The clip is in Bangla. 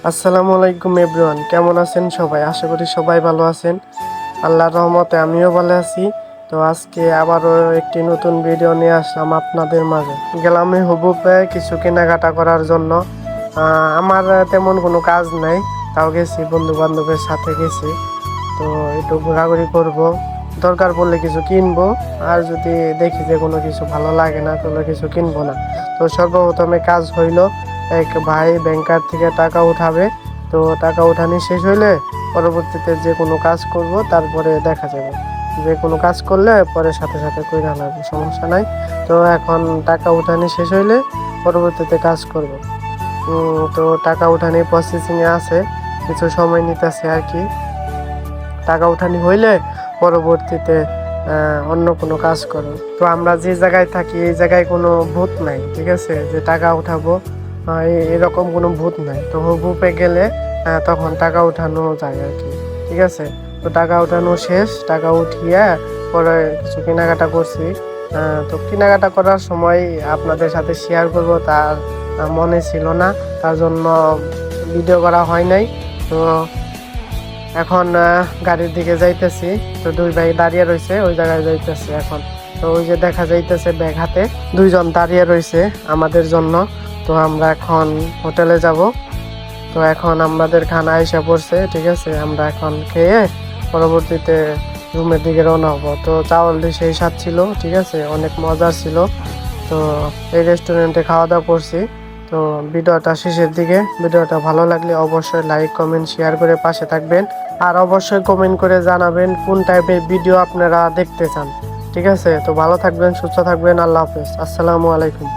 আসসালামু আলাইকুম এভরিওয়ান, কেমন আছেন সবাই? আশা করি সবাই ভালো আছেন। আল্লাহর রহমতে আমিও ভালো আছি। তো আজকে আবারও একটি নতুন ভিডিও নিয়ে আসলাম আপনাদের মাঝে। গেলাম এই হুবুবে কিছু কেনাকাটা করার জন্য। আমার তেমন কোনো কাজ নাই, তাও গেছি, বন্ধু বান্ধবের সাথে গেছি। তো একটু ঘোরাঘুরি করব, দরকার পড়লে কিছু কিনবো, আর যদি দেখি যে কোনো কিছু ভালো লাগে না তাহলে কিছু কিনবো না। তো সর্বপ্রথমে কাজ হইলো, এক ভাই ব্যাংকার থেকে টাকা উঠাবে। তো টাকা উঠানি শেষ হইলে পরবর্তীতে যে কোনো কাজ করব, তারপরে দেখা যাবে। যে কোনো কাজ করলে পরে সাথে সাথে কইরা লাগবে, সমস্যা নাই। তো এখন টাকা উঠানি শেষ হইলে পরবর্তীতে কাজ করব। তো টাকা উঠানি প্রসেসিংয়ে আছে, কিছু সময় নিতেছে আর কি। টাকা উঠানি হইলে পরবর্তীতে অন্য কোনো কাজ করো। তো আমরা যে জায়গায় থাকি এই জায়গায় কোনো ভূত নাই, ঠিক আছে, যে টাকা উঠাবো এরকম কোনো ভূত নাই। তো হুবুপে গেলে তখন টাকা উঠানো যায় আর কি, ঠিক আছে। তো টাকা উঠানো শেষ, টাকা উঠিয়ে পরে কিছু কেনাকাটা করছি। তো কেনাকাটা করার সময় আপনাদের সাথে শেয়ার করব তার মনে ছিল না, তার জন্য ভিডিও করা হয় নাই। তো এখন গাড়ির দিকে যাইতেছি। তো দুই ভাই দাঁড়িয়ে রয়েছে, ওই জায়গায় যাইতেছি এখন। তো ওই যে দেখা যাইতেছে ব্যাগ হাতে দুইজন দাঁড়িয়ে রয়েছে আমাদের জন্য। তো আমরা এখন হোটেলে যাব। তো এখন আমাদের খানা এসে পড়ছে, ঠিক আছে। আমরা এখন খেয়ে পরবর্তীতে রুমের দিকে রওনা হবো। তো চাউলটি সেই স্বাদ ছিল, ঠিক আছে, অনেক মজার ছিল। তো এই রেস্টুরেন্টে খাওয়া দাওয়া করছি। তো ভিডিওটা শেষের দিকে, ভিডিওটা ভালো লাগলে অবশ্যই লাইক কমেন্ট শেয়ার করে পাশে থাকবেন। আর অবশ্যই কমেন্ট করে জানাবেন কোন টাইপের ভিডিও আপনারা দেখতে চান, ঠিক আছে। তো ভালো থাকবেন, সুস্থ থাকবেন, আল্লাহ হাফেজ, আসসালামু আলাইকুম।